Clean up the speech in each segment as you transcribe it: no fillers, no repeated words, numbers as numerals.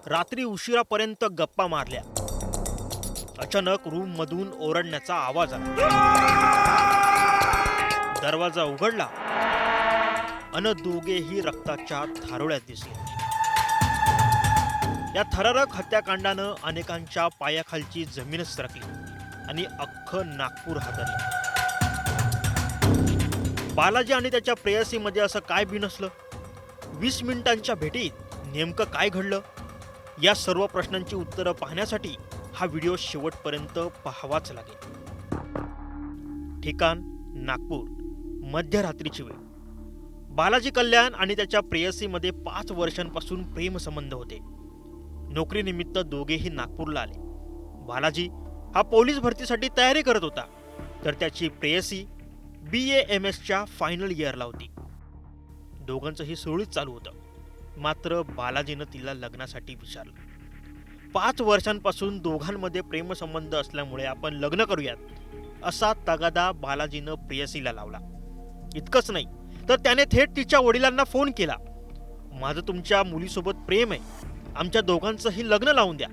रात्री उशिरापर्यंत गप्पा मारल्या. अचानक रूम मधून ओरडण्याचा आवाज आला. दरवाजा उघडला अन दोघेही रक्ताच्या थारोळ्यात दिसले. या थरारक हत्याकांडानं अनेकांच्या पायाखालची जमीनच सरकली आणि अख्खं नागपूर हादरलं. बालाजी आणि त्याच्या प्रेयसीमध्ये असं काय बिनसलं? 20 मिनिटांच्या भेटीत नेमकं काय घडलं? या सर्व प्रश्नांची उत्तरं पाहण्यासाठी हा व्हिडिओ शेवटपर्यंत पाहावाच लागेल. ठिकाण नागपूर, मध्यरात्रीची वेळ. बालाजी कल्याण आणि त्याच्या प्रेयसीमध्ये 5 वर्षांपासून प्रेमसंबंध होते. नोकरीनिमित्त दोघेही नागपूरला आले. बालाजी हा पोलीस भरतीसाठी तयारी करत होता, तर त्याची प्रेयसी BAMSच्या फायनल इयरला होती. दोघांचंही सुरळीत चालू होतं. मात्र बालाजीनं तिला लग्नासाठी विचारलं. 5 वर्षांपासून दोघांमध्ये प्रेमसंबंध असल्यामुळे आपण लग्न करूयात असा तगादा बालाजीनं प्रेयसीला लावला. इतकंच नाही तर त्याने थेट तिच्या वडिलांना फोन केला. माझं तुमच्या मुलीसोबत प्रेम आहे, आमच्या दोघांचंही लग्न लावून द्या,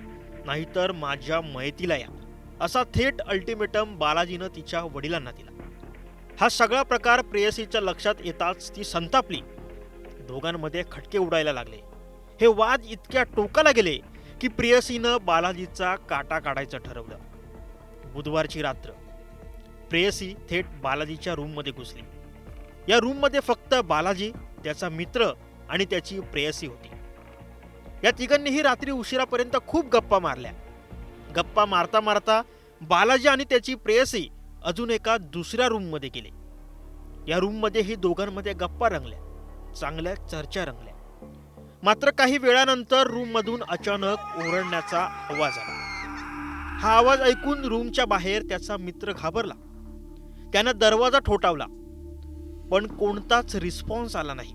नाहीतर माझ्या मयतीला या, असा थेट अल्टिमेटम बालाजीनं तिच्या वडिलांना दिला. हा सगळा प्रकार प्रेयसीच्या लक्षात येताच ती संतापली. दोघांमध्ये खटके उडायला लागले. हे वाद इतक्या टोकाला गेले की प्रेयसीनं बालाजीचा काटा काढायचं ठरवलं. बुधवारची रात्र प्रेयसी थेट बालाजीच्या रूममध्ये घुसली. या रूममध्ये फक्त बालाजी, त्याचा मित्र आणि त्याची प्रेयसी होती. या तिघांनीही रात्री उशिरापर्यंत खूप गप्पा मारल्या. गप्पा मारता मारता बालाजी आणि त्याची प्रेयसी अजून एका दुसऱ्या रूममध्ये गेले. या रूममध्येही दोघांमध्ये गप्पा रंगल्या, चांगल्या चर्चा रंगल्या. मात्र काही वेळानंतर रूममधून अचानक ओरडण्याचा आवाज आला. हा आवाज ऐकून रूमच्या बाहेर त्याचा मित्र घाबरला. त्यानं दरवाजा ठोठावला, पण कोणताच रिस्पॉन्स आला नाही.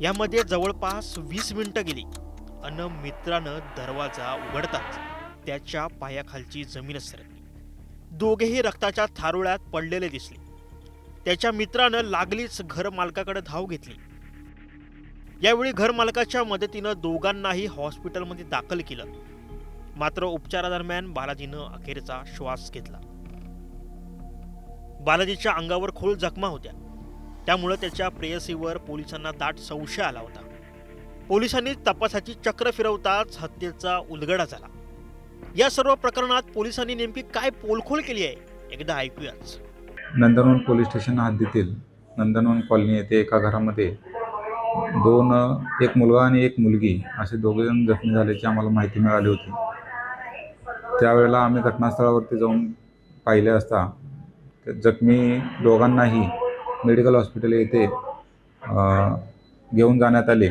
यामध्ये जवळपास 20 मिनिटं गेली अन मित्रानं दरवाजा उघडताच त्याच्या पायाखालची जमीनच सरकली. दोघेही रक्ताच्या थारोळ्यात पडलेले दिसले. त्याच्या मित्रानं लागलीच घर मालकाकडे धाव घेतली. यावेळी घर मालकाच्या मदतीनं दोघांनाही हॉस्पिटलमध्ये दाखल केलं. मात्र उपचारादरम्यान बालाजीनं अखेरचा श्वास घेतला. बालाजीच्या अंगावर खोल जखमा होत्या, त्यामुळे त्याच्या प्रेयसीवर पोलिसांना दाट संशय आला होता. पोलिसांनी तपासाची चक्र फिरवताच हत्येचा उलगडा झाला. या सर्व प्रकरणात पोलिसांनी नेमकी काय पोलखोल केली आहे, एकदा ऐकूयाच. नंदनवन पोलीस स्टेशन हद्दीतील नंदनवन कॉलनी येथे एका घरामध्ये एक मुलगा आणि एक मुलगी असे दोघेजण जखमी झाल्याची आम्हाला माहिती मिळाली होती. त्यावेळेला आम्ही घटनास्थळावरती जाऊन पाहिले असता जखमी दोघांनाही मेडिकल हॉस्पिटल येथे घेऊन जाण्यात आले.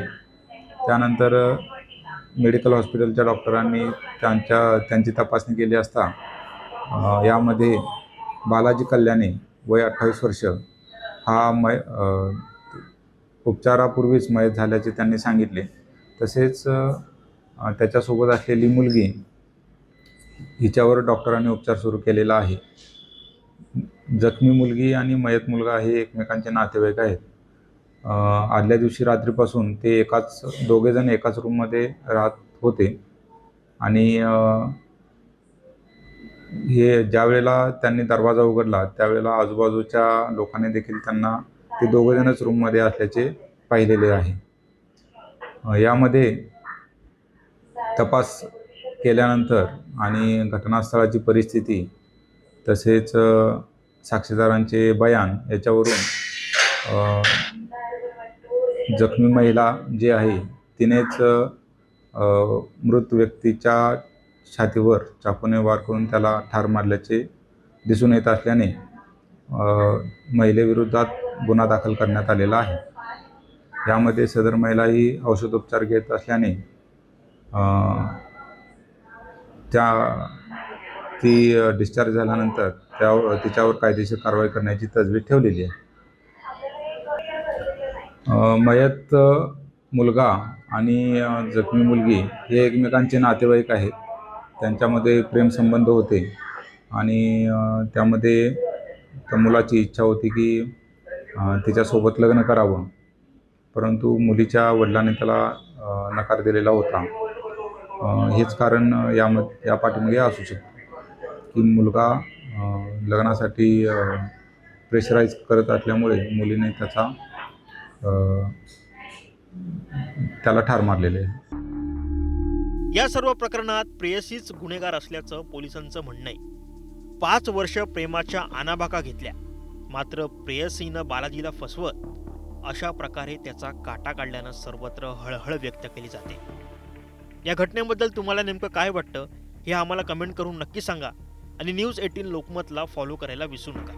त्यानंतर मेडिकल हॉस्पिटलच्या डॉक्टरांनी त्यांची तपासणी केली असता यामध्ये बालाजी कल्याणे वय 28 वर्ष हा उपचारापूर्वीच मयत झाल्याचे त्यांनी सांगितले. तसेच त्याच्यासोबत असलेली मुलगी हिच्यावर डॉक्टरांनी उपचार सुरू केलेला आहे. जखमी मुलगी आणि मयत मुलगा हे एकमेकांचे नातेवाईक आहेत. आदल्या दिवशी रात्रीपासून ते दोघेजण एकाच रूममध्ये राहत होते आणि हे ज्या वेळेला त्यांनी दरवाजा उघडला त्यावेळेला आजूबाजूच्या लोकांनी देखील त्यांना ते दोघेजणच रूममध्ये असल्याचे पाहिलेले आहे. यामध्ये तपास केल्यानंतर आणि घटनास्थळाची परिस्थिती तसेच साक्षीदारांचे बयान याच्यावरून जखमी महिला जी आहे तिनेच मृत व्यक्तीच्या छातीवर चाकूने वार करून त्याला ठार मारल्याचे दिसून येत असल्याने महिलेविरोधात गुन्हा दाखल करण्यात आलेला आहे. यामध्ये सदर महिला ही औषधोपचार घेत असल्याने ती डिस्चार्ज झाल्यानंतर तिच्यावर कायदेशीर कारवाई करण्याची तजवीज ठेवलेली आहे. मयत मुलगा आणि जखमी मुलगी हे एकमेकांचे नातेवाईक आहेत. त्यांच्यामध्ये प्रेमसंबंध होते आणि त्यामध्ये त्या मुलाची इच्छा होती की तिच्यासोबत लग्न करावं, परंतु मुलीच्या वडिलांनी त्याला नकार दिलेला होता. हेच कारण या पाठीमागे असू शकतं की मुलगा लग्नासाठी प्रेशराईज करत असल्यामुळे मुलीने त्याला ठार मारलेले आहे. या सर्व प्रकरणात प्रेयसीच गुन्हेगार असल्याचं पोलिसांचं म्हणणं आहे. 5 वर्ष प्रेमाच्या आणाभाका घेतल्या, मात्र प्रेयसीनं बालाजीला फसवत अशा प्रकारे त्याचा काटा काढल्यानं सर्वत्र हळहळ व्यक्त केली जाते. या घटनेबद्दल तुम्हाला नेमकं काय वाटतं हे आम्हाला कमेंट करून नक्की सांगा आणि न्यूज 18 लोकमतला फॉलो करायला विसरू नका.